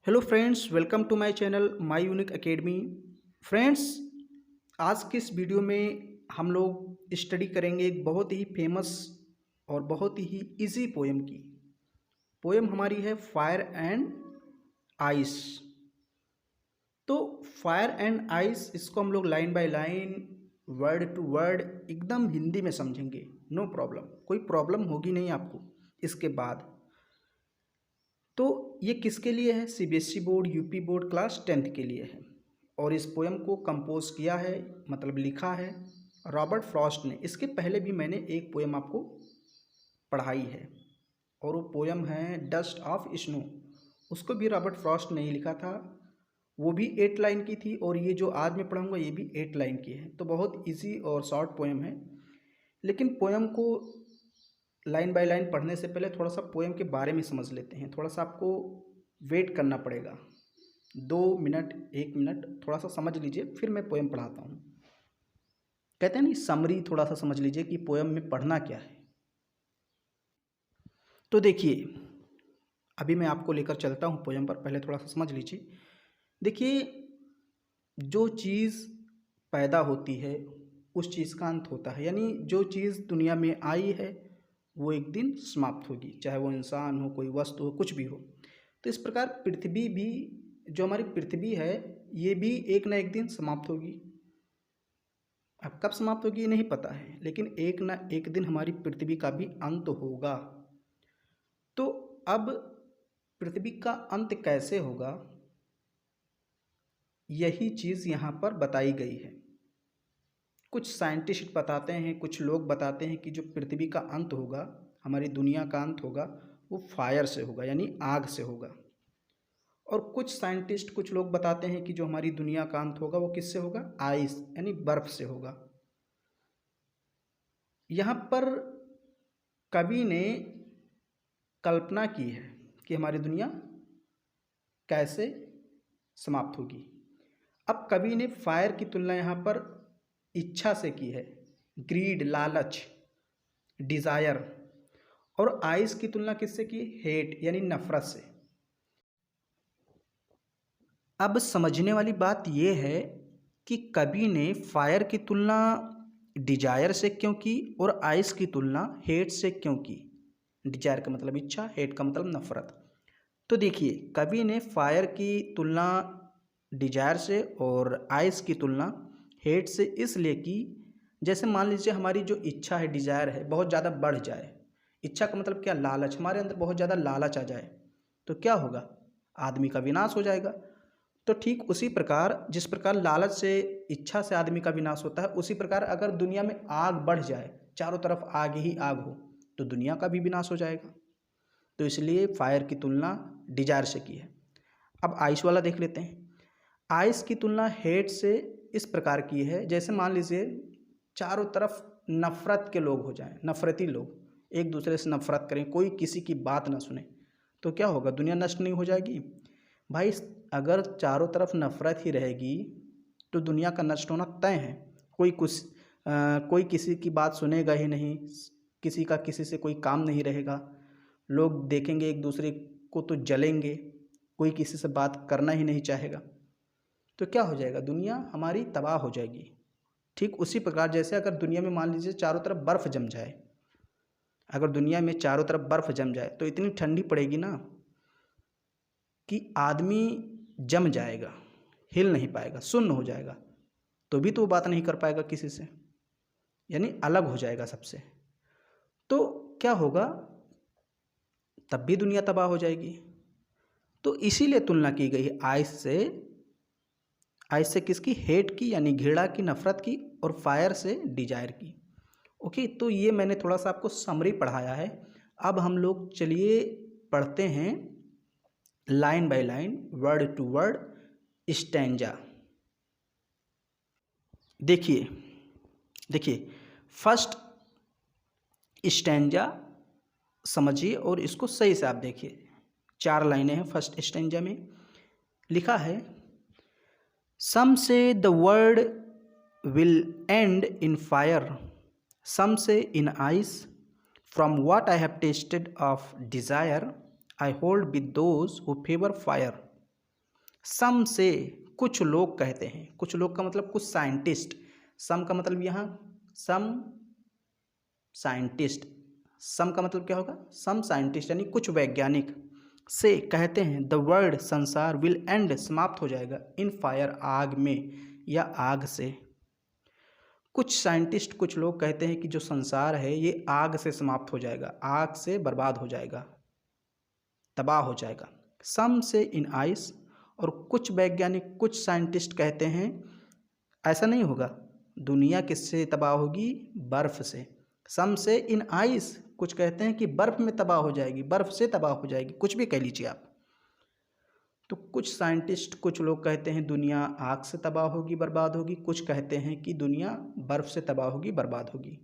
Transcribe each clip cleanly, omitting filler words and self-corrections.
Hello friends, welcome to my channel my unique academy. Friends, आज के इस video में हम लोग स्टडी करेंगे एक बहुत ही फेमस और बहुत ही इजी पोएम की। पोएम हमारी है फायर एंड आइस। तो फायर एंड आइस, इसको हम लोग line by line, word to word एकदम हिंदी में समझेंगे। नो प्रॉब्लम, कोई प्रॉब्लम होगी नहीं आपको इसके बाद। तो ये किसके लिए है? CBSE board, UP board class 10th के लिए है। और इस पोएम को कंपोज किया है, मतलब लिखा है, रॉबर्ट फ्रॉस्ट ने। इसके पहले भी मैंने एक पोएम आपको पढ़ाई है और वो पोएम है डस्ट ऑफ स्नो। उसको भी रॉबर्ट फ्रॉस्ट ने ही लिखा था। वो भी 8 लाइन की थी और ये जो आज मैं पढ़ाऊँगा ये भी 8 लाइन की है। तो बहुत ईजी और शॉर्ट पोएम है। लेकिन पोएम को लाइन बाय लाइन पढ़ने से पहले थोड़ा सा पोएम के बारे में समझ लेते हैं। थोड़ा सा आपको वेट करना पड़ेगा, 2 मिनट 1 मिनट, थोड़ा सा समझ लीजिए, फिर मैं पोएम पढ़ाता हूँ। कहते हैं नहीं, समरी थोड़ा सा समझ लीजिए कि पोएम में पढ़ना क्या है। तो देखिए, अभी मैं आपको लेकर चलता हूँ पोएम पर, पहले थोड़ा सा समझ लीजिए। देखिए, जो चीज़ पैदा होती है उस चीज़ का अंत होता है। यानी जो चीज़ दुनिया में आई है वो एक दिन समाप्त होगी, चाहे वो इंसान हो, कोई वस्तु हो, कुछ भी हो। तो इस प्रकार पृथ्वी भी, जो हमारी पृथ्वी है, ये भी एक ना एक दिन समाप्त होगी। अब कब समाप्त होगी ये नहीं पता है, लेकिन एक ना एक दिन हमारी पृथ्वी का भी अंत होगा। तो अब पृथ्वी का अंत कैसे होगा, यही चीज़ यहाँ पर बताई गई है। कुछ साइंटिस्ट बताते हैं, कुछ लोग बताते हैं कि जो पृथ्वी का अंत होगा, हमारी दुनिया का अंत होगा, वो फायर से होगा, यानी आग से होगा। और कुछ साइंटिस्ट, कुछ लोग बताते हैं कि जो हमारी दुनिया का अंत होगा वो किससे होगा? आइस, यानी बर्फ से होगा। यहाँ पर कवि ने कल्पना की है कि हमारी दुनिया कैसे समाप्त होगी। अब कवि ने फायर की तुलना यहाँ पर इच्छा से की है, ग्रीड, लालच, डिज़ायर। और आइस की तुलना किससे की? हेट, यानी नफरत से। अब समझने वाली बात यह है कि कवि ने फायर की तुलना डिजायर से क्यों की और आइस की तुलना हेट से क्यों की। डिजायर का मतलब इच्छा, हेट का मतलब नफरत। तो देखिए, कवि ने फायर की तुलना डिजायर से और आइस की तुलना हेट से इसलिए की, जैसे मान लीजिए हमारी जो इच्छा है, डिजायर है, बहुत ज़्यादा बढ़ जाए। इच्छा का मतलब क्या? लालच। हमारे अंदर बहुत ज़्यादा लालच आ जाए तो क्या होगा? आदमी का विनाश हो जाएगा। तो ठीक उसी प्रकार, जिस प्रकार लालच से, इच्छा से आदमी का विनाश होता है, उसी प्रकार अगर दुनिया में आग बढ़ जाए, चारों तरफ आग ही आग हो, तो दुनिया का भी विनाश हो जाएगा। तो इसलिए फायर की तुलना डिजायर से की है। अब आइस वाला देख लेते हैं। आइस की तुलना हेट से इस प्रकार की है, जैसे मान लीजिए चारों तरफ नफरत के लोग हो जाएं, नफरती लोग एक दूसरे से नफरत करें, कोई किसी की बात ना सुने, तो क्या होगा? दुनिया नष्ट नहीं हो जाएगी? भाई, अगर चारों तरफ नफरत ही रहेगी तो दुनिया का नष्ट होना तय है। कोई किसी की बात सुनेगा ही नहीं, किसी का किसी से कोई काम नहीं रहेगा। लोग देखेंगे एक दूसरे को तो जलेंगे, कोई किसी से बात करना ही नहीं चाहेगा। तो क्या हो जाएगा? दुनिया हमारी तबाह हो जाएगी। ठीक उसी प्रकार जैसे अगर दुनिया में मान लीजिए चारों तरफ बर्फ़ जम जाए, अगर दुनिया में चारों तरफ बर्फ़ जम जाए तो इतनी ठंडी पड़ेगी ना कि आदमी जम जाएगा, हिल नहीं पाएगा, सुन्न हो जाएगा। तो भी तो वो बात नहीं कर पाएगा किसी से, यानी अलग हो जाएगा सबसे। तो क्या होगा? तब भी दुनिया तबाह हो जाएगी। तो इसीलिए तुलना की गई है आइस से। आइस से किसकी? हेट की, यानी घृणा की, नफरत की। और फायर से डिजायर की। ओके, तो ये मैंने थोड़ा सा आपको समरी पढ़ाया है। अब हम लोग चलिए पढ़ते हैं line by line, word to word, stanza. देखिए देखिए, फर्स्ट स्टैंजा समझिए और इसको सही से आप देखिए। 4 लाइनें हैं फर्स्ट स्टैंजा में। लिखा है, सम से the world will and in fire, some say in ice. From what I have tasted of desire, I hold with those who favor fire. सम से कुछ लोग कहते हैं, कुछ लोग का मतलब कुछ साइंटिस्ट, सम का मतलब यहाँ सम साइंटिस्ट, सम का मतलब क्या होगा, सम साइंटिस्ट यानी कुछ वैज्ञानिक से कहते हैं द वर्ल्ड संसार विल एंड समाप्त हो जाएगा इन फायर आग में या आग से। कुछ साइंटिस्ट कुछ लोग कहते हैं कि जो संसार है ये आग से समाप्त हो जाएगा, आग से बर्बाद हो जाएगा, तबाह हो जाएगा। सम से इन आइस, और कुछ वैज्ञानिक कुछ साइंटिस्ट कहते हैं ऐसा नहीं होगा, दुनिया किससे तबाह होगी, बर्फ से। सम से इन आइस, कुछ कहते हैं कि बर्फ में तबाह हो जाएगी, बर्फ से तबाह हो जाएगी, कुछ भी कह लीजिए आप। तो कुछ साइंटिस्ट कुछ लोग कहते हैं दुनिया आग से तबाह होगी बर्बाद होगी, कुछ कहते हैं कि दुनिया बर्फ से तबाह होगी बर्बाद होगी।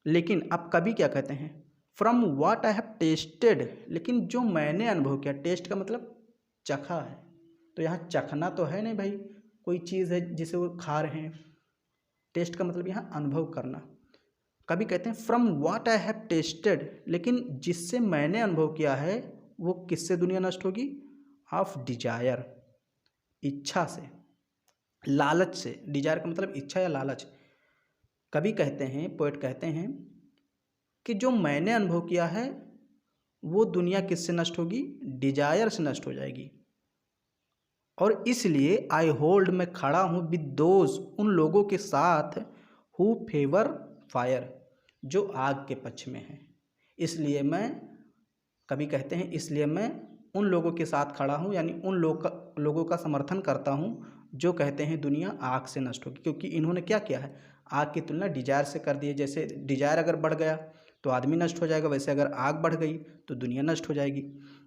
लेकिन अब कभी क्या कहते हैं, from what I have tested, लेकिन जो मैंने अनुभव किया, टेस्ट का मतलब चखा है, तो यहाँ चखना तो है नहीं भाई, कोई चीज़ है जिसे वो खा रहे हैं। टेस्ट का मतलब यहाँ अनुभव करना। कभी कहते हैं from what I have tested, लेकिन जिससे मैंने अनुभव किया है वो किससे दुनिया नष्ट होगी, ऑफ डिजायर, इच्छा से, लालच से। डिजायर का मतलब इच्छा या लालच। कभी कहते हैं, पोएट कहते हैं कि जो मैंने अनुभव किया है वो दुनिया किससे नष्ट होगी, डिजायर से नष्ट हो जाएगी। और इसलिए आई होल्ड, मैं खड़ा हूँ विद दोज, उन लोगों के साथ, हु फेवर फायर, जो आग के पक्ष में है। इसलिए मैं, कभी कहते हैं इसलिए मैं उन लोगों के साथ खड़ा हूँ, यानी उन लोगों का समर्थन करता हूँ जो कहते हैं दुनिया आग से नष्ट होगी। क्योंकि इन्होंने क्या किया है, आग की तुलना डिजायर से कर दी है। जैसे डिजायर अगर बढ़ गया तो आदमी नष्ट हो जाएगा, वैसे अगर आग बढ़ गई तो दुनिया नष्ट हो जाएगी।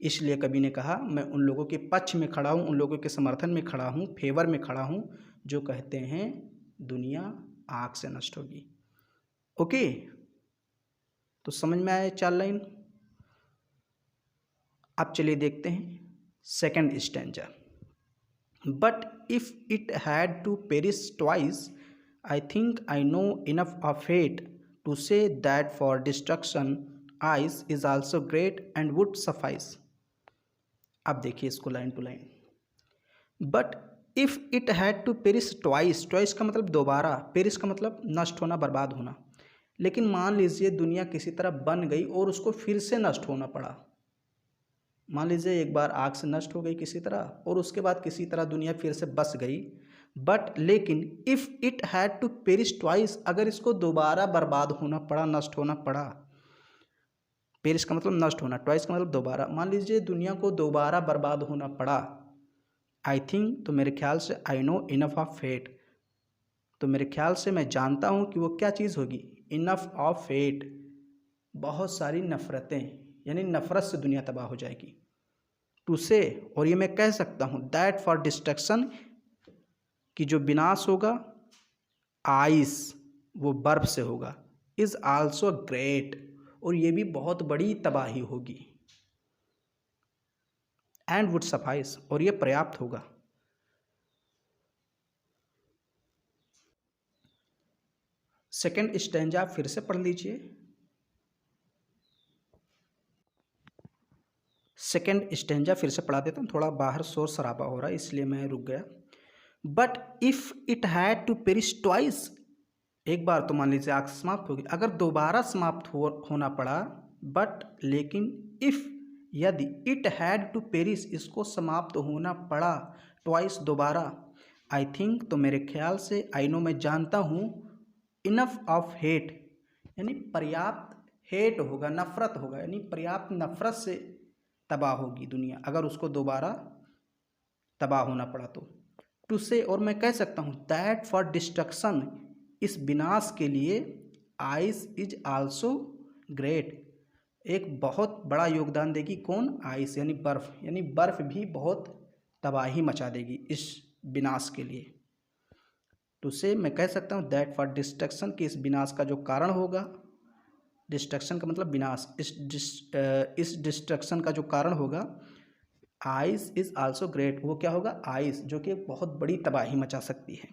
इसलिए कवि ने कहा मैं उन लोगों के पक्ष में खड़ा हूँ, उन लोगों के समर्थन में खड़ा हूँ, फेवर में खड़ा हूँ, जो कहते हैं दुनिया आग से नष्ट होगी। ओके, तो समझ में आया 4 लाइन। अब चलिए देखते हैं second stanza. But if it had to perish twice, I think I know enough of it to say that for destruction ice is also great and would suffice. अब देखिए इसको line to line. But if it had to perish twice, twice का मतलब दोबारा, perish का मतलब नष्ट होना, बर्बाद होना। लेकिन मान लीजिए दुनिया किसी तरह बन गई और उसको फिर से नष्ट होना पड़ा। मान लीजिए एक बार आग से नष्ट हो गई किसी तरह और उसके बाद किसी तरह दुनिया फिर से बस गई। बट लेकिन if it had to perish twice, अगर इसको दोबारा बर्बाद होना पड़ा, नष्ट होना पड़ा। पेरिश का मतलब नष्ट होना, ट्वाइस का मतलब दोबारा। मान लीजिए दुनिया को दोबारा बर्बाद होना पड़ा, आई थिंक, तो मेरे ख्याल से, I know enough of fate, तो मेरे ख्याल से मैं जानता हूँ कि वो क्या चीज़ होगी, इनफ ऑफ फेट, बहुत सारी नफ़रतें, यानी नफ़रत से दुनिया तबाह हो जाएगी। टू से, और ये मैं कह सकता हूँ, दैट फॉर डिस्ट्रक्शन, कि जो विनाश होगा, आइस, वो बर्फ से होगा, इज़ आल्सो ग्रेट, और ये भी बहुत बड़ी तबाही होगी, एंड वुड सफाइस, और ये पर्याप्त होगा। सेकंड स्टैंजा फिर से पढ़ लीजिए। सेकंड स्टैंजा फिर से पढ़ा देता हूँ, थोड़ा बाहर शोर शराबा हो रहा है इसलिए मैं रुक गया। But if it had to perish twice, एक बार तो मान लीजिए आग समाप्त होगी, अगर दोबारा समाप्त होना पड़ा, बट लेकिन, इफ़, यदि, इट हैड टू पेरिश, इसको समाप्त होना पड़ा, ट्वाइस, दोबारा, आई थिंक, तो मेरे ख्याल से, आई नो, मैं जानता हूँ, इनफ ऑफ हेट, यानी पर्याप्त हेट होगा, नफरत होगा, यानी पर्याप्त नफरत से तबाह होगी दुनिया अगर उसको दोबारा तबाह होना पड़ा तो। टू से, और मैं कह सकता हूँ, दैट फॉर डिस्ट्रक्शन, इस विनाश के लिए, आइस इज आल्सो ग्रेट, एक बहुत बड़ा योगदान देगी, कौन, आइस, यानी बर्फ़, यानी बर्फ़ भी बहुत तबाही मचा देगी इस विनाश के लिए। टू से, मैं कह सकता हूँ, दैट फॉर डिस्ट्रक्शन, कि इस विनाश का जो कारण होगा, डिस्ट्रक्शन का मतलब विनाश, इस डिस्ट्रक्शन का जो कारण होगा, आइस इज़ आल्सो ग्रेट, वो क्या होगा, आइस, जो कि एक बहुत बड़ी तबाही मचा सकती है,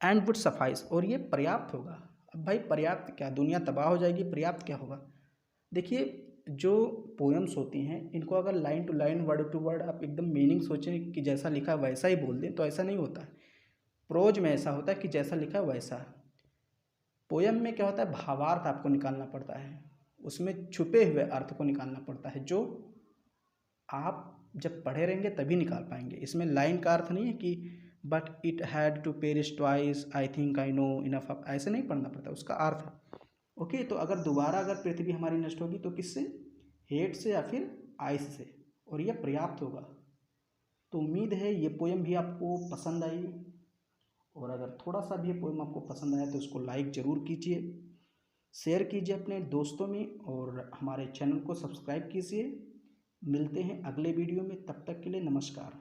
एंड वुड सफाइस, और ये पर्याप्त होगा। अब भाई पर्याप्त क्या, दुनिया तबाह हो जाएगी, पर्याप्त क्या होगा। देखिए जो पोएम्स होती हैं इनको अगर line to line word to word आप एकदम मीनिंग सोचें कि जैसा लिखा है वैसा ही बोल दें तो ऐसा नहीं होता है। प्रोज में ऐसा होता है कि जैसा लिखा है वैसा। पोयम में क्या होता है, भावार्थ आपको निकालना पड़ता है, उसमें छुपे हुए अर्थ को निकालना पड़ता है जो आप जब पढ़े रहेंगे तभी निकाल पाएंगे। इसमें लाइन का अर्थ नहीं है कि but it had to perish twice I think I know enough, ऐसे नहीं पढ़ना पड़ता, उसका अर्थ है। ओके, तो अगर दोबारा अगर पृथ्वी हमारी नष्ट होगी तो किससे, हेट से या फिर आइस से, और यह पर्याप्त होगा। तो उम्मीद है ये पोयम भी आपको पसंद आई, और अगर थोड़ा सा भी ये पोयम आपको पसंद आया तो उसको लाइक ज़रूर कीजिए, शेयर कीजिए अपने दोस्तों में, और हमारे चैनल को सब्सक्राइब कीजिए। मिलते हैं अगले वीडियो में, तब तक के लिए नमस्कार।